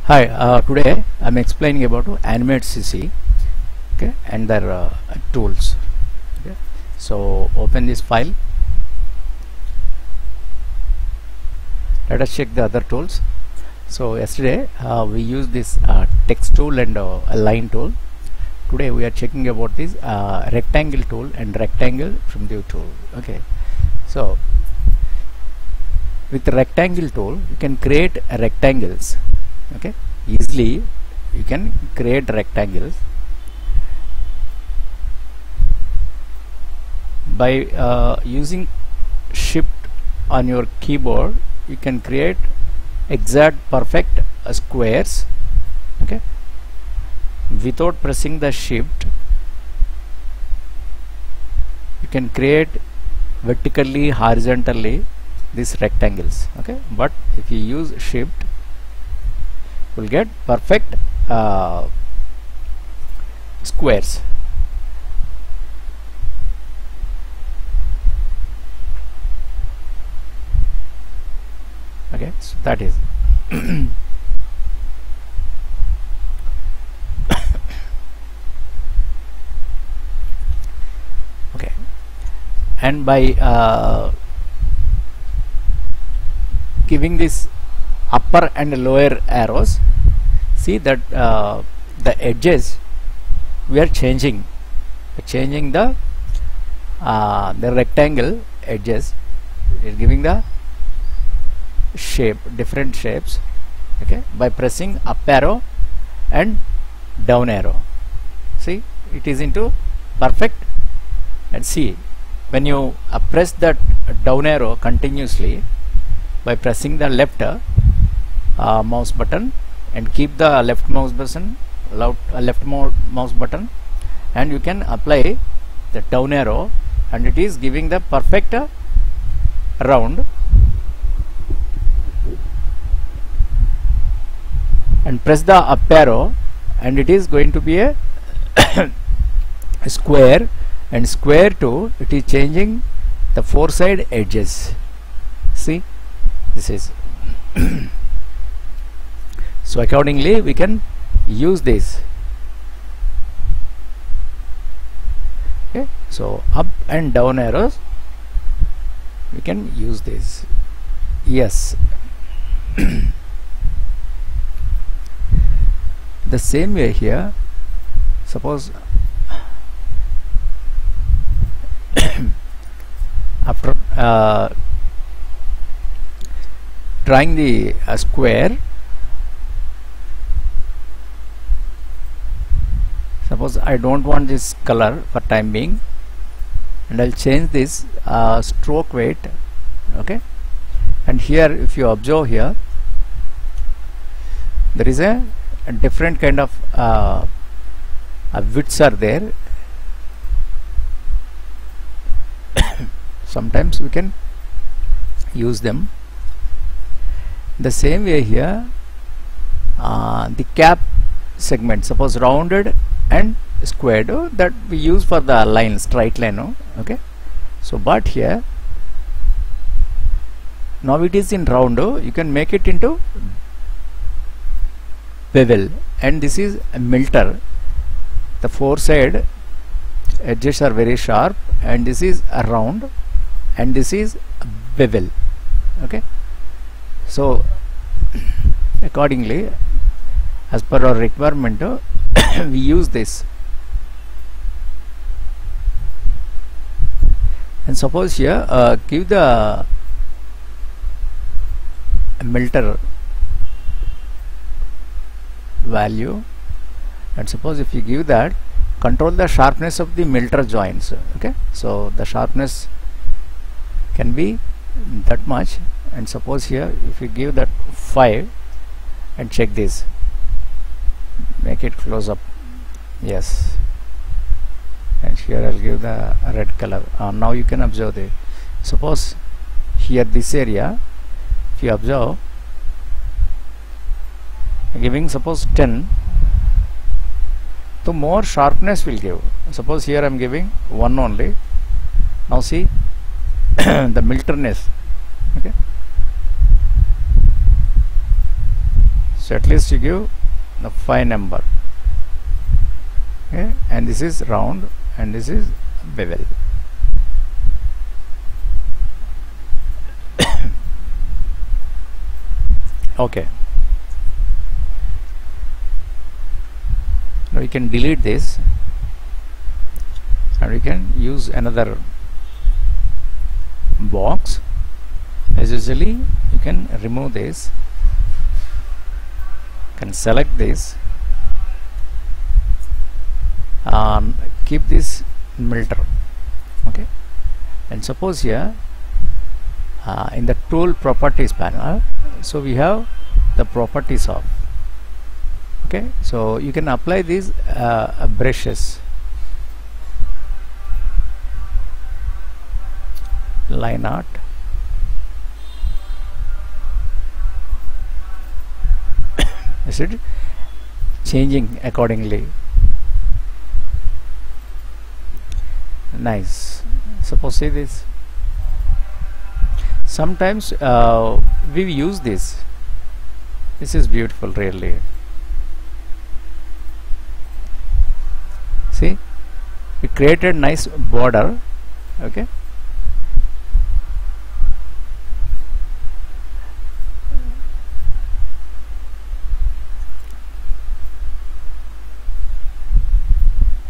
Hi, today I'm explaining about Animate CC, okay, and their tools. Okay. So open this file. Let us check the other tools. So yesterday we used this text tool and a line tool. Today we are checking about this rectangle tool and rectangle primitive tool. Okay. So with the rectangle tool you can create rectangles. Okay, easily you can create rectangles by using shift on your keyboard. You can create exact perfect squares, okay, without pressing the shift. You can create vertically, horizontally these rectangles, okay, but if you use shift will get perfect squares. Okay, so that is okay, and by giving this upper and lower arrows, see that the edges we are changing the rectangle edges. We are giving the shape, different shapes, okay, by pressing up arrow and down arrow. See, it is into perfect. And see, when you press that down arrow continuously by pressing the left mouse button and keep the left mouse button, mouse button, and you can apply the down arrow and it is giving the perfect round, and press the up arrow and it is going to be a square, and square to it is changing the four side edges. See, this is so accordingly we can use this. Okay, so up and down arrows we can use this. Yes. The same way here, suppose after drawing the square, suppose I don't want this color for time being, and I'll change this stroke weight, okay, and here if you observe here there is a different kind of widths are there. Sometimes we can use them. The same way here, the cap segment, suppose rounded and squared, that we use for the line, straight line, okay. So but here now it is in round, you can make it into bevel, and this is a milter. The four side edges are very sharp, and this is a round, and this is a bevel, okay. So accordingly, as per our requirement, we use this. And suppose here give the milter value, and suppose if you give that, control the sharpness of the milter joints, okay. So the sharpness can be that much, and suppose here if you give that 5 and check this, make it close up, yes, and here I'll give the red color. Now you can observe the, suppose here this area, if you observe, giving suppose 10, so more sharpness will give. Suppose here I am giving 1 only. Now see the milterness, okay. So at least you give the 5 number. Okay, and this is round and this is bevel. Okay, now we can delete this and we can use another box. As usually you can remove this, can select this and keep this filter. Okay, and suppose here in the tool properties panel, so we have the properties of, okay, so you can apply these brushes, line art, is it changing accordingly. Nice. Suppose see this, sometimes we use this. This is beautiful really. See, we created nice border. Okay,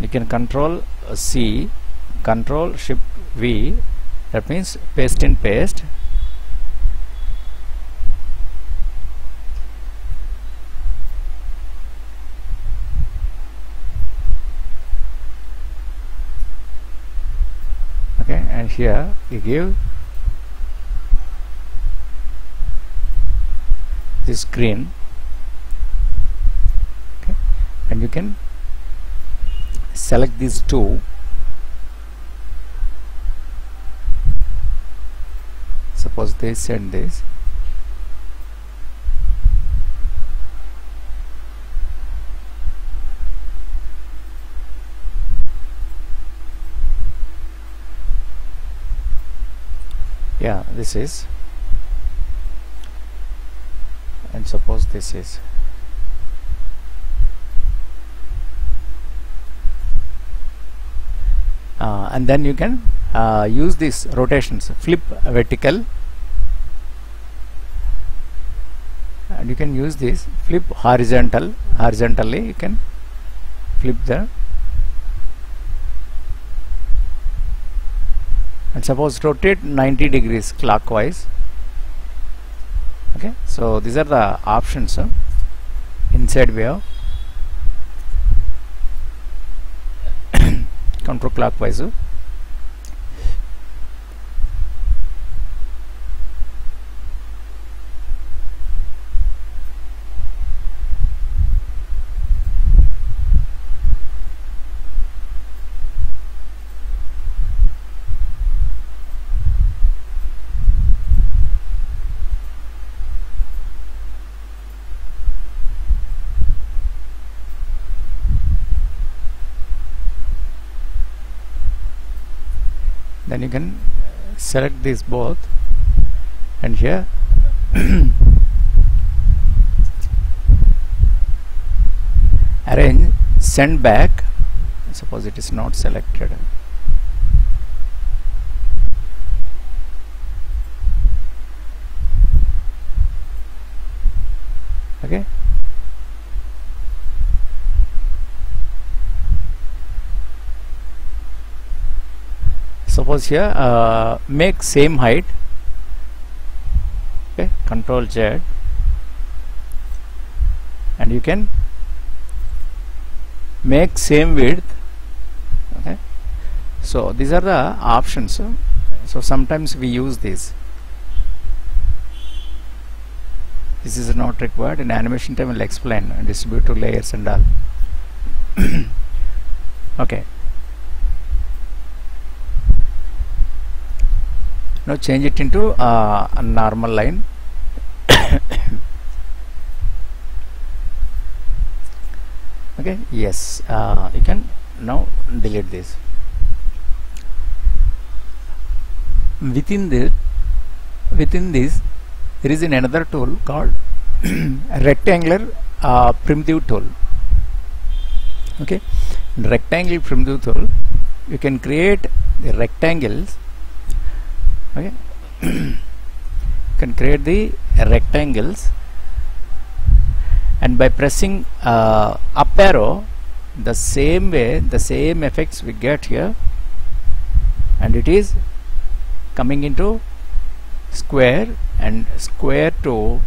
you can control C, control shift V, that means paste in paste. Okay, and here you give this green. Okay, and you can select these two. Suppose this and this. Yeah, this is, and suppose this is. And then you can use these rotations, flip vertical, and you can use this flip horizontal. Horizontally you can flip the, and suppose rotate 90 degrees clockwise. Okay, so these are the options inside wave. Counterclockwise. Then you can select these both, and here arrange send back. Suppose it is not selected. Okay, suppose here make same height. Okay, Control Z, and you can make same width. Okay, so these are the options. So sometimes we use this. This is not required. In animation time will explain distribute to layers and all. Okay, now change it into a normal line. Okay, yes, you can now delete this. Within this there is another tool called rectangular primitive tool. Okay, in rectangle primitive tool you can create the rectangles. Okay, you can create the rectangles, and by pressing up arrow, the same way, the same effects we get here, and it is coming into square, and square to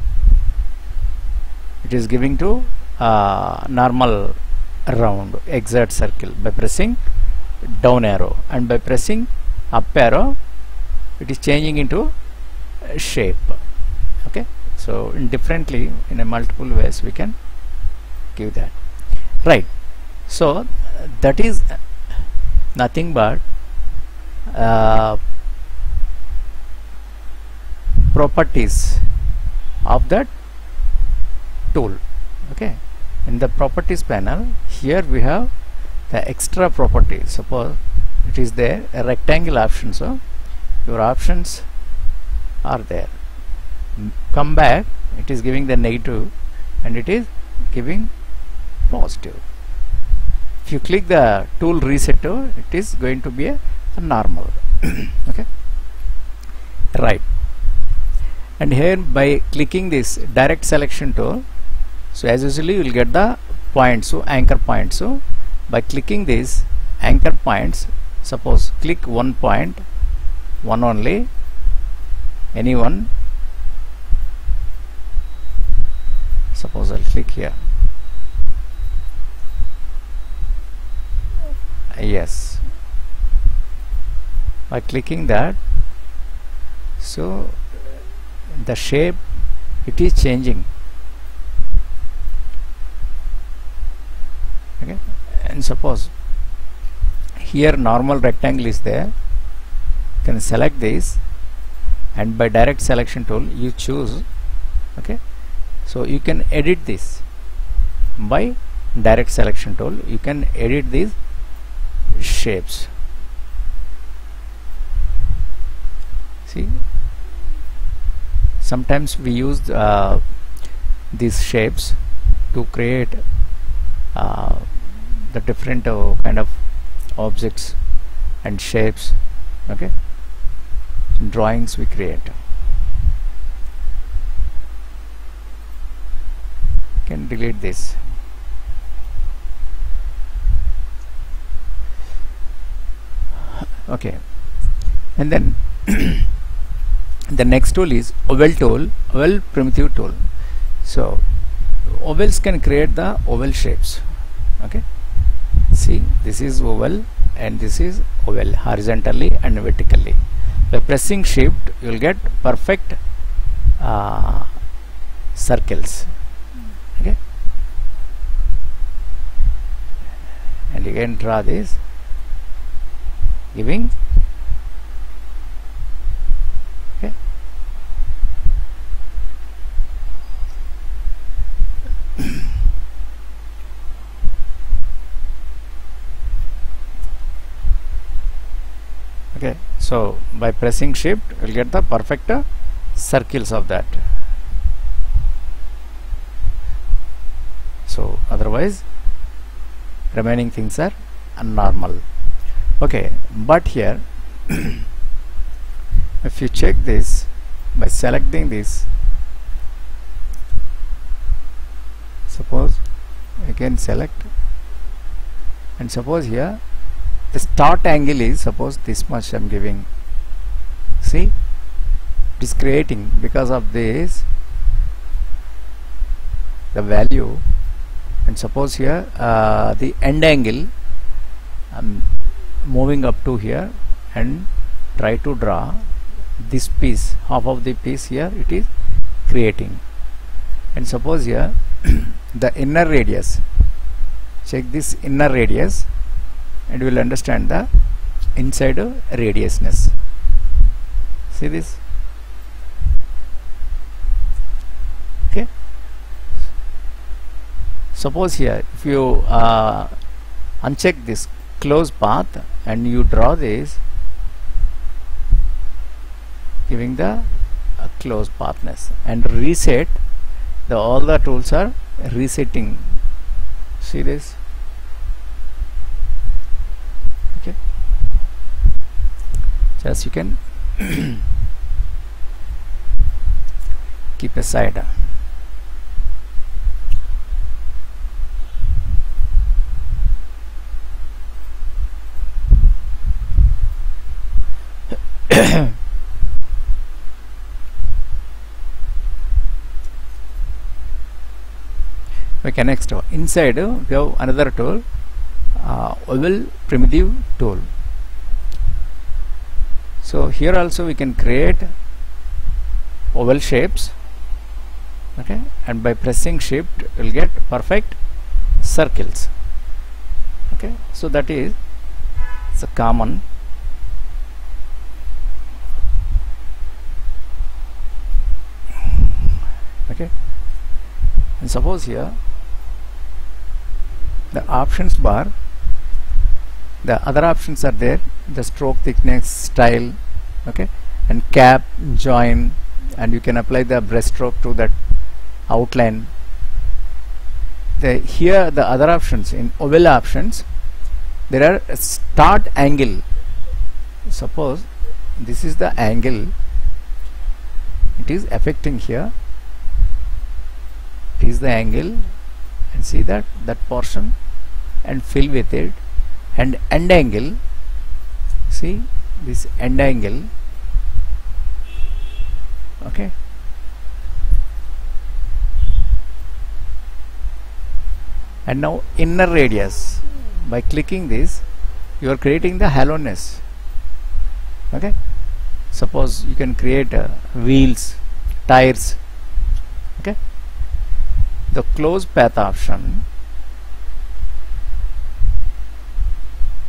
it is giving to normal round exact circle by pressing down arrow, and by pressing up arrow it is changing into shape. Okay, so indifferently in a multiple ways we can give that, right? So that is nothing but properties of that tool. Okay, in the properties panel here we have the extra properties. Suppose it is there a rectangle option, so your options are there. Come back, it is giving the negative and it is giving positive. If you click the tool reset to, it is going to be a normal. Okay, right. And here by clicking this direct selection tool, so as usually you will get the points, so anchor points. So by clicking this anchor points, suppose click one point, one only, any one. Suppose I'll click here. Yes, by clicking that, so the shape it is changing. Okay, and suppose here normal rectangle is there, you can select this, and by direct selection tool you choose. Okay, so you can edit this by direct selection tool, you can edit these shapes. See, sometimes we use these shapes to create the different kind of objects and shapes. Okay, drawings we create. Can delete this. Okay, and then the next tool is oval tool, oval primitive tool. So ovals can create the oval shapes. Okay, see, this is oval and this is oval, horizontally and vertically. By pressing shift you will get perfect circles. Okay, and you can draw this, giving. Okay, okay, so by pressing shift you will get the perfect circles of that. So otherwise remaining things are normal. Okay, but here if you check this by selecting this, suppose I can select, and suppose here the start angle is, suppose this much I am giving. See, it is creating because of this the value, and suppose here the end angle I'm moving up to here and try to draw this piece, half of the piece here it is creating, and suppose here the inner radius, check this inner radius and you will understand the inside radiusness. See this? Okay, suppose here if you uncheck this close path and you draw this, giving the close pathness, and reset, all the tools are resetting. See this? Okay, just you can keep aside. Okay, next inside we have another tool, oval primitive tool. So here also we can create oval shapes, okay, and by pressing shift you will get perfect circles. Okay, so that is a common. Okay, and suppose here the options bar, the other options are there, the stroke thickness, style, okay, and cap, join, and you can apply the brush stroke to that outline. Here the other options, in oval options there are start angle. Suppose this is the angle it is affecting here, it is the angle, and see that portion and fill with it, and end angle, see this end angle, okay, and now inner radius. By clicking this you are creating the hollowness. Okay, suppose you can create wheels, tires. Okay, the close path option,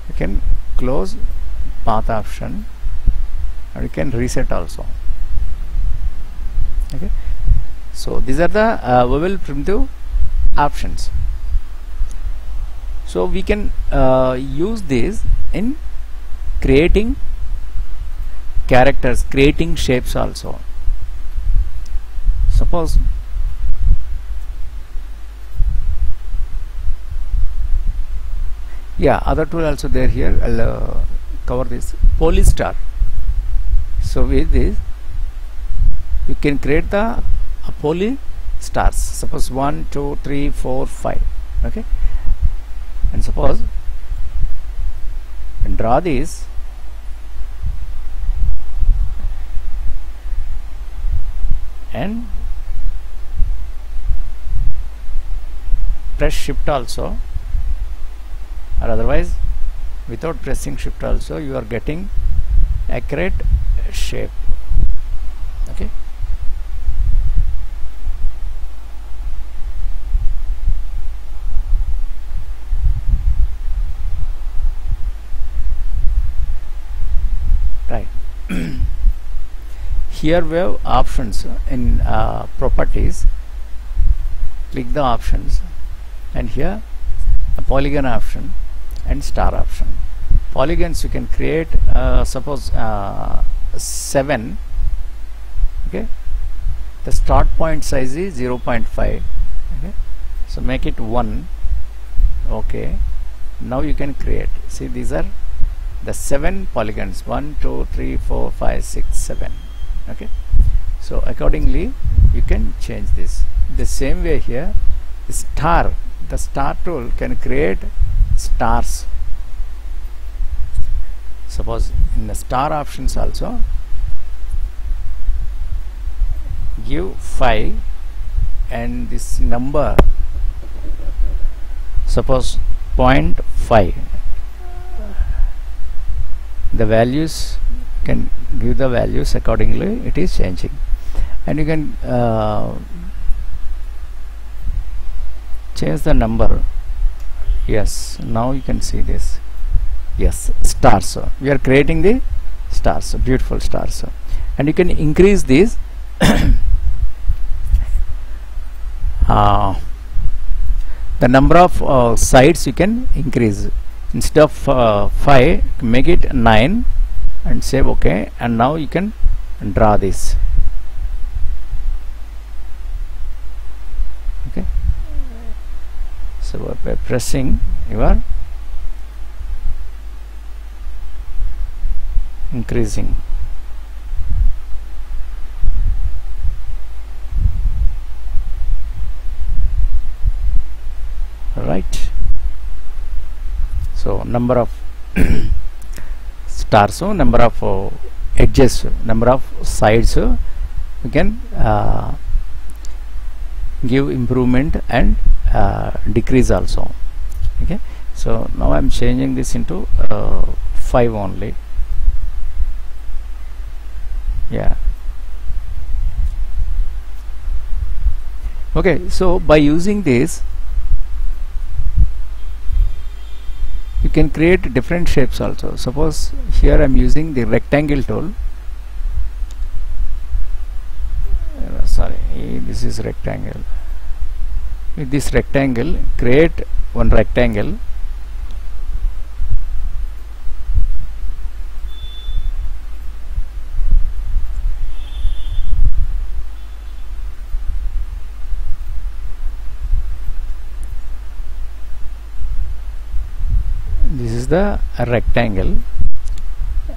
you can close path option, or you can reset also. Okay, so these are the oval primitive options. So we can use this in creating characters, creating shapes also. Suppose other tool also there. Here I'll cover this polystar. So with this you can create the polystars. Suppose 1 2 3 4 5. Okay, and suppose and draw this, and press shift also, or otherwise without pressing shift also you are getting accurate shape. Okay, right. Here we have options in properties. Click the options, and here a polygon option and star option. Polygons you can create suppose 7. Okay, the start point size is 0.5. Okay, so make it 1. Okay, now you can create, see these are the 7 polygons, 1 2 3 4 5 6 7. Okay, so accordingly you can change this. The same way here, the star tool can create stars. Suppose in the star options also give 5 and this number, suppose 0.5, the values can give the values accordingly, it is changing. And you can change the number. Yes, now you can see this. Yes, stars. We are creating the stars, beautiful stars. And you can increase these the number of sides you can increase. Instead of 5, make it 9 and save. OK, and now you can draw this. by pressing you are increasing. Right, so number of stars, so number of edges, number of sides, we can give improvement and decrease also. Okay, so now I'm changing this into 5 only. Yeah, okay, so by using this you can create different shapes also. Suppose here I'm using the rectangle tool. Sorry, this is rectangle. With this rectangle, create one rectangle. This is the rectangle,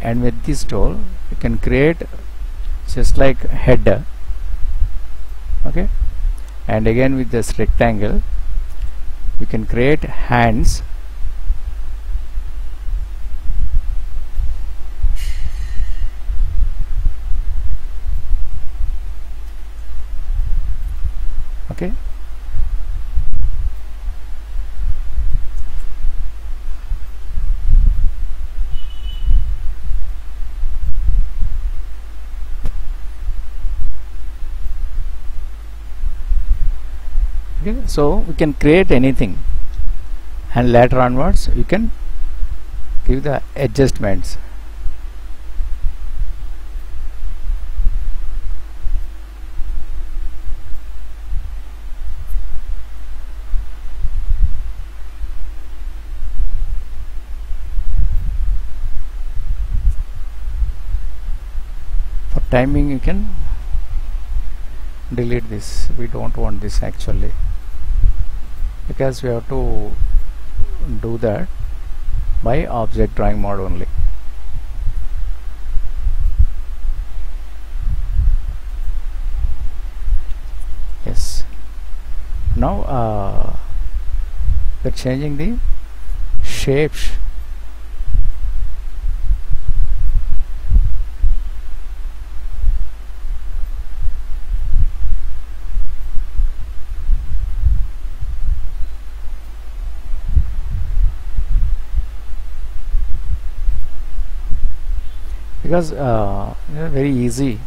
and with this tool you can create just like head. Okay, and again with this rectangle you can create hands. Okay, so we can create anything, and later onwards you can give the adjustments. For timing you can delete this. We don't want this actually, because we have to do that by object drawing mode only. Yes, now we're changing the shapes. Because very easy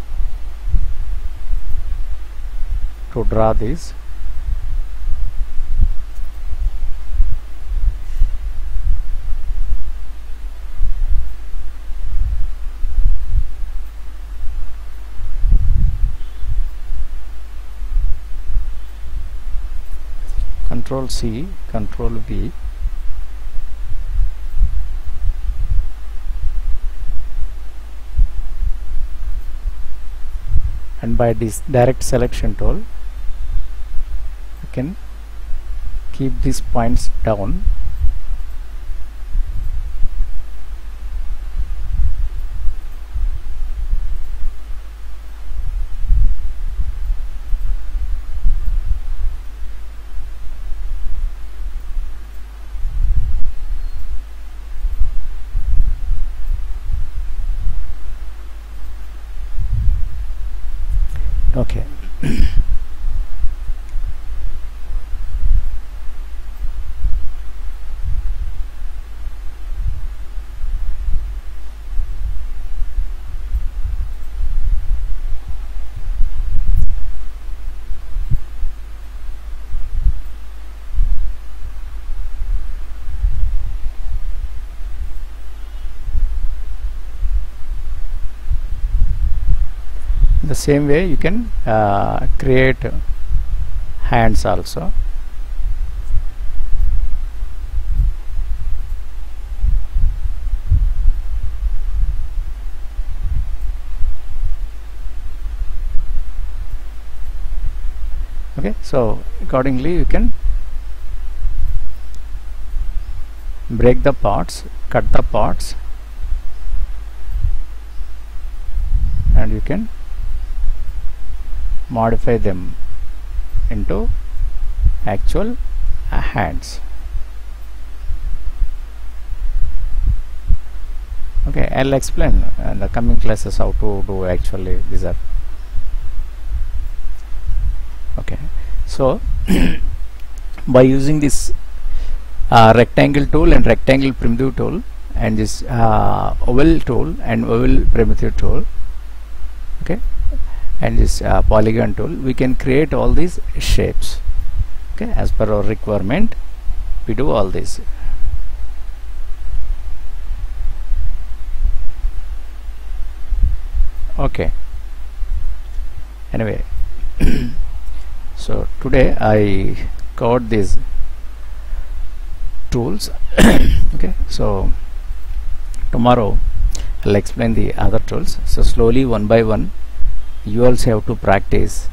to draw this. Control C, Control V. And by this direct selection tool you can keep these points down. Okay. The same way you can create hands also. Okay, so accordingly you can break the parts, cut the parts, and you can modify them into actual hands. Okay, I'll explain in the coming classes how to do actually these are. Okay, so by using this rectangle tool and rectangle primitive tool and this oval tool and oval primitive tool, okay, and this polygon tool, we can create all these shapes. Okay, as per our requirement we do all this. Okay, anyway, so today I covered these tools. Okay, so tomorrow I'll explain the other tools. So slowly, one by one, you also have to practice.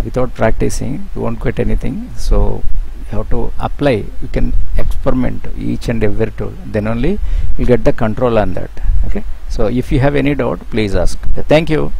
Without practicing you won't get anything, so you have to apply. You can experiment each and every tool, then only you get the control on that. Okay, so if you have any doubt, please ask. Thank you.